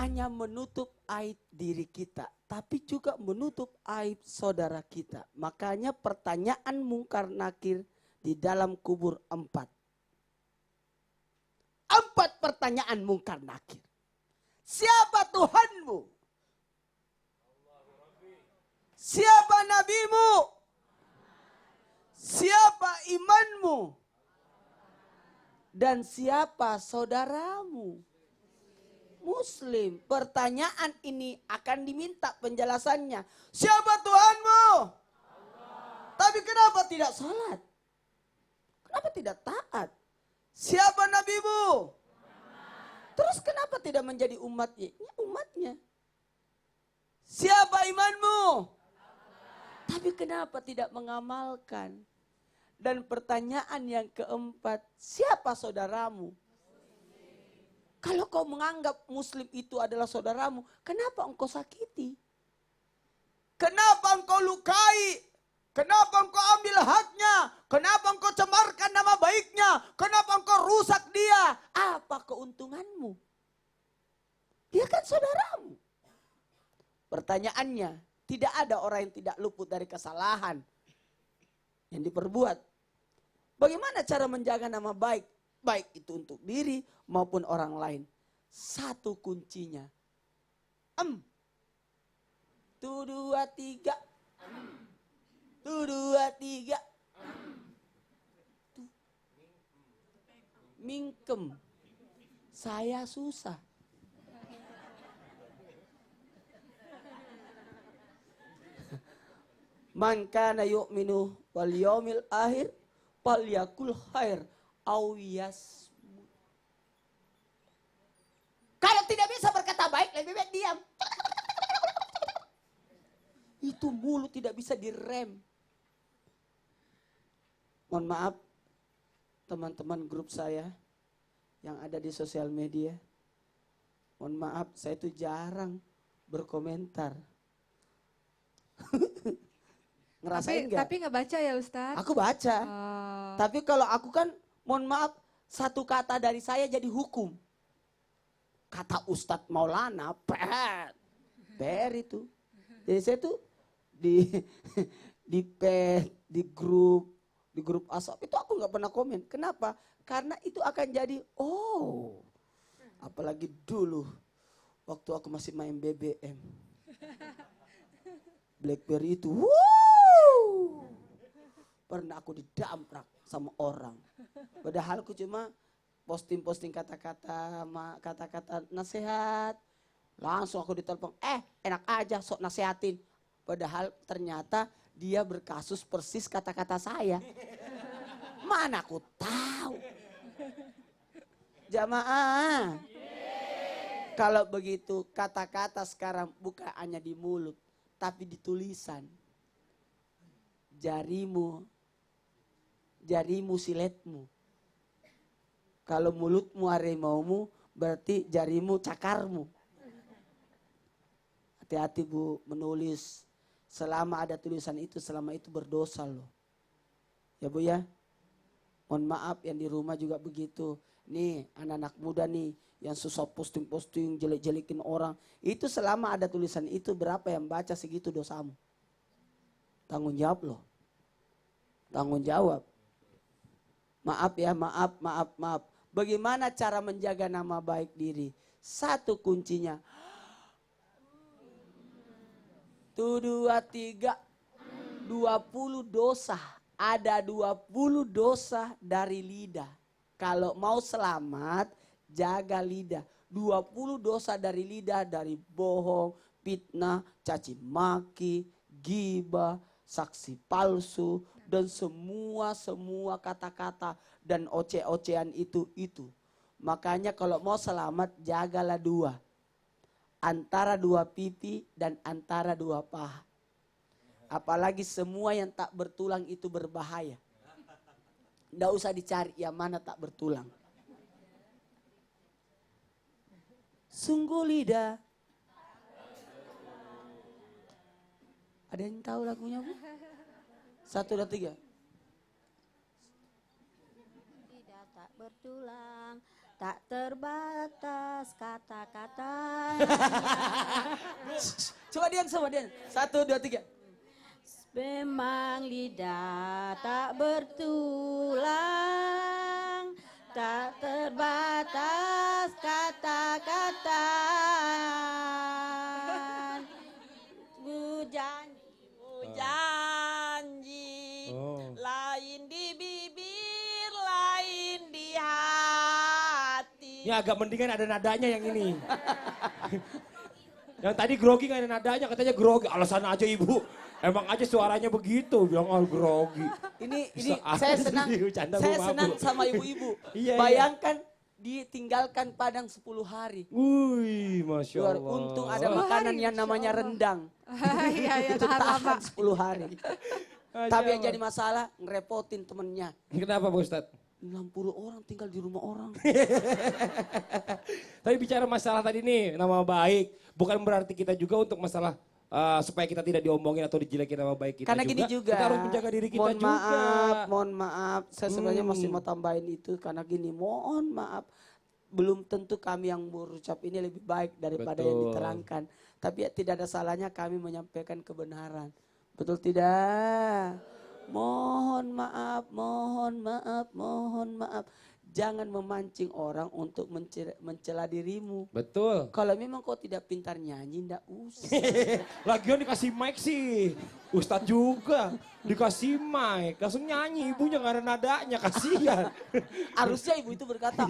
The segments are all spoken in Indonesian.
hanya menutup aib diri kita, tapi juga menutup aib saudara kita. Makanya pertanyaan mungkar nakir di dalam kubur 4. 4 pertanyaan mungkar nakir. Siapa Tuhanmu? Siapa nabimu? Siapa imanmu? Dan siapa saudaramu? Muslim. Pertanyaan ini akan diminta penjelasannya. Siapa Tuhanmu? Allah. Tapi kenapa tidak salat? Kenapa tidak taat? Siapa nabimu? Terus kenapa tidak menjadi umatnya? Ya, umatnya. Siapa imanmu? Allah. Tapi kenapa tidak mengamalkan? Dan pertanyaan yang keempat, siapa saudaramu? Kalau kau menganggap muslim itu adalah saudaramu, kenapa engkau sakiti? Kenapa engkau lukai? Kenapa engkau ambil haknya? Kenapa engkau cemarkan nama baiknya? Kenapa engkau rusak dia? Apa keuntunganmu? Dia kan saudaramu. Pertanyaannya, tidak ada orang yang tidak luput dari kesalahan yang diperbuat. Bagaimana cara menjaga nama baik? Baik itu untuk diri maupun orang lain. Satu kuncinya. 1, 2, 3. 1, 2, 3. Mingkem. Saya susah. Man kana yu'minu wal yaumil akhir falyakul khair aw yasmut. Kalau tidak bisa berkata baik, lebih baik diam. Itu mulut tidak bisa direm. Mohon maaf teman-teman grup saya yang ada di sosial media. Mohon maaf, saya itu jarang berkomentar. Ngerasain nggak? Tapi nggak baca ya Ustadz? Aku baca. Tapi kalau aku kan, mohon maaf, satu kata dari saya jadi hukum. Kata Ustadz Maulana, per itu. Jadi saya tuh di grup WhatsApp itu aku nggak pernah komen. Kenapa? Karena itu akan jadi apalagi dulu waktu aku masih main BBM, BlackBerry itu, pernah aku didamprak sama orang. Padahal aku cuma posting kata-kata nasihat. Langsung aku ditelepon, enak aja sok nasihatin. Padahal ternyata dia berkasus persis kata-kata saya. Mana aku tahu. Jamaah. Kalau begitu kata-kata sekarang bukan hanya di mulut, tapi di tulisan. Jarimu siletmu. Kalau mulutmu harimaumu, berarti jarimu cakarmu. Hati-hati Bu menulis. Selama ada tulisan itu, selama itu berdosa loh. Ya Bu ya. Mohon maaf yang di rumah juga begitu. Nih anak-anak muda nih yang susah posting-posting jelek-jelekin orang. Itu selama ada tulisan itu, berapa yang baca segitu dosamu. Tanggung jawab loh. Tanggung jawab. Maaf ya, maaf. Bagaimana cara menjaga nama baik diri? Satu kuncinya. 1, 2, 3. 20 dosa. Ada 20 dosa dari lidah. Kalau mau selamat, jaga lidah. 20 dosa dari lidah, dari bohong, fitnah, caci maki, ghibah, saksi palsu, dan semua kata-kata dan oce-ocean itu. Makanya kalau mau selamat, jagalah 2. Antara 2 pipi dan antara 2 paha. Apalagi semua yang tak bertulang itu berbahaya. Nggak usah dicari yang mana tak bertulang. Sungguh lidah. Ada yang tahu lagunya Bu? 1, 2, 3. Lidah tak bertulang, tak terbatas kata-kata. Coba Dian, sama Dian. 1, 2, 3. Memang lidah tak bertulang, tak terbatas kata-kata. Janji, lain di bibir, lain di hati. Ini agak mendingan ada nadanya yang ini. Yang tadi grogi gak ada nadanya, katanya grogi. Alasan aja ibu. Emang aja suaranya begitu, bilang grogi. Ini Bisa saya aja senang, sih, bercanda saya Bu senang Mabu. sama ibu-ibu. Iya, iya. Bayangkan ditinggalkan Padang 10 hari. Wih, Masya Luar, Allah. untung ada makanan yang namanya rendang. Iya, Itu tahan tahan lama. 10 hari. Masya Tapi yang Allah. jadi masalah ngerepotin temennya. Kenapa Pak Ustadz? 60 orang tinggal di rumah orang. Tapi bicara masalah tadi nih, nama baik. Bukan berarti kita juga untuk masalah supaya kita tidak diomongin atau dijelekin nama baik kita Karena juga. gini juga. Kita harus menjaga diri kita mohon juga. mohon maaf. Saya sebenarnya masih mau tambahin itu karena gini, mohon maaf. Belum tentu kami yang berucap ini lebih baik daripada yang Betul. diterangkan. Tapi ya, tidak ada salahnya kami menyampaikan kebenaran. Betul tidak? Mohon maaf, mohon maaf, mohon maaf. Jangan memancing orang untuk mencela dirimu. Betul. Kalau memang kau tidak pintar nyanyi, ndak usah. Lagian dikasih mic sih. Ustadz juga dikasih mic. Langsung nyanyi, ibunya gak ada nadanya, kasihan. Harusnya ibu itu berkata,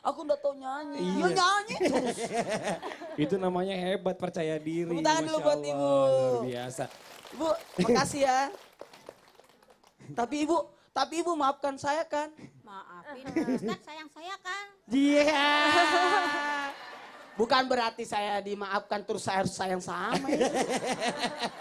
aku ndak tahu nyanyi. Iya. Ya nyanyi terus. Itu namanya hebat, percaya diri. Tepuk tangan dulu Masya buat Allah, Ibu. luar biasa. Ibu, makasih ya. Tapi ibu maafkan saya kan. Maafin Ustaz, sayang saya kan. Iya. Bukan berarti saya dimaafkan terus saya harus sayang sama. Ya.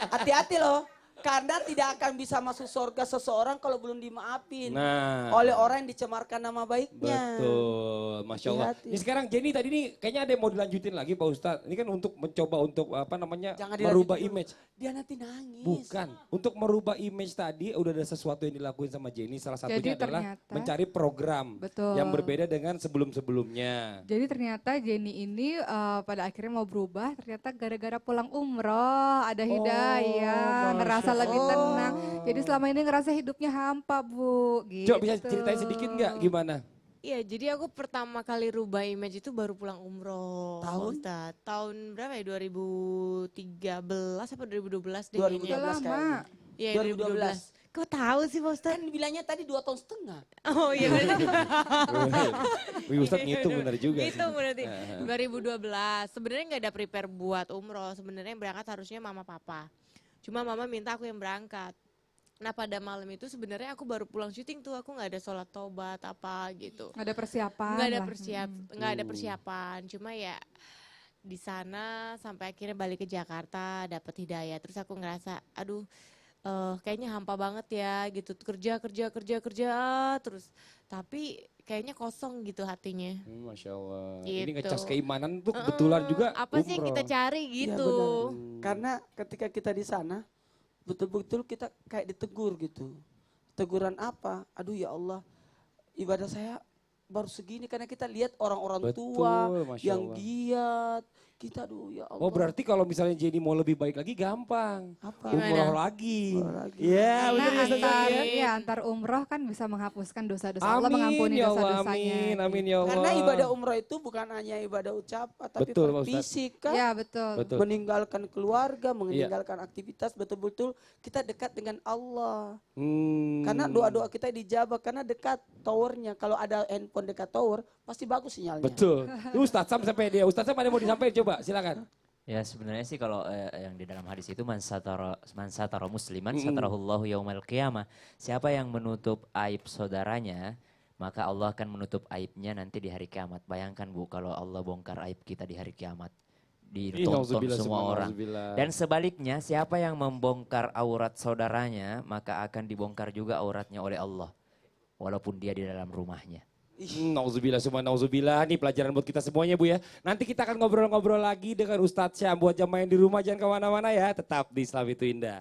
Hati-hati loh. Karena tidak akan bisa masuk surga seseorang kalau belum dimaafin. Nah. Oleh orang yang dicemarkan nama baiknya. Betul, Masya Allah. Hati-hati. Ini sekarang Jenny tadi nih kayaknya ada yang mau dilanjutin lagi Pak Ustadz. Ini kan untuk mencoba untuk apa namanya Jangan merubah dilanjutin dulu. image. Dia nanti nangis. Bukan, untuk merubah image tadi udah ada sesuatu yang dilakuin sama Jenny. Salah satunya Jadi adalah ternyata- mencari program Betul. yang berbeda dengan sebelum-sebelumnya. Jadi ternyata Jenny ini pada akhirnya mau berubah, ternyata gara-gara pulang umroh, ada hidayah, Masya ngerasa lebih Allah. tenang. Jadi selama ini ngerasa hidupnya hampa Bu. Gitu. Coba bisa ceritain sedikit nggak gimana? Iya, jadi aku pertama kali rubah image itu baru pulang umroh. Tahun? Ustadz. Tahun berapa ya? 2013 apa 2012 deh 2012 Udah kayaknya. lama. Iya, 2012. 2012. Kok tahu sih Pak Ustadz? Kan bilangnya tadi 2 tahun setengah. Oh iya berarti. Wih Ustadz ngitung bener juga. sih. Itu berarti 2012. Sebenarnya nggak ada prepare buat umroh. Sebenarnya yang berangkat harusnya mama papa. Cuma mama minta aku yang berangkat. Nah pada malam itu sebenarnya aku baru pulang syuting tuh, aku nggak ada sholat tobat apa gitu. Nggak ada persiapan. Nggak ada lah. nggak ada persiapan. Cuma ya di sana sampai akhirnya balik ke Jakarta dapat hidayah. Terus aku ngerasa, aduh kayaknya hampa banget ya gitu, kerja terus. Tapi kayaknya kosong gitu hatinya. Masya Allah. Gitu. Ini ngecas keimanan tuh kebetulan juga Apa sih yang umroh. kita cari Iya, gitu? benar. Karena ketika kita di sana betul-betul kita kayak ditegur gitu. Teguran apa? Aduh ya Allah, ibadah saya baru segini karena kita lihat orang-orang Betul, tua Masya yang Allah. giat. Kita aduh ya Allah. Oh berarti kalau misalnya Jenny mau lebih baik lagi gampang. apa? Gimana? Umroh lagi. Umroh lagi. Iya Karena bener ya Ustadz antar, ya. ya, antar umroh kan bisa menghapuskan dosa-dosa. Allah Amin mengampuni ya Allah, dosa-dosanya. amin, amin ya Allah. Karena ibadah umroh itu bukan hanya ibadah ucapan tapi Betul, Pak Ustadz. fisik kan. Ya betul. Betul. Meninggalkan keluarga, meninggalkan aktivitas betul-betul kita dekat dengan Allah. Karena doa-doa kita dijabah karena dekat towernya. Kalau ada handphone dekat tower pasti bagus sinyalnya. Betul. Ustadz Sam sampai dia. Ustadz Sam ada yang mau disampaikan coba silakan. Ya sebenarnya sih kalau yang di dalam hadis itu man satara musliman satarahullahu yaumal qiyamah. Siapa yang menutup aib saudaranya, maka Allah akan menutup aibnya nanti di hari kiamat. Bayangkan Bu kalau Allah bongkar aib kita di hari kiamat. Ditonton semua orang. Dan sebaliknya siapa yang membongkar aurat saudaranya, maka akan dibongkar juga auratnya oleh Allah. Walaupun dia di dalam rumahnya. Nauzubillah semua nauzubillah. Ini pelajaran buat kita semuanya Bu ya. Nanti kita akan ngobrol-ngobrol lagi dengan Ustadz Syam. Buat jamaah yang di rumah jangan kemana-mana ya. Tetap di Islam itu Indah.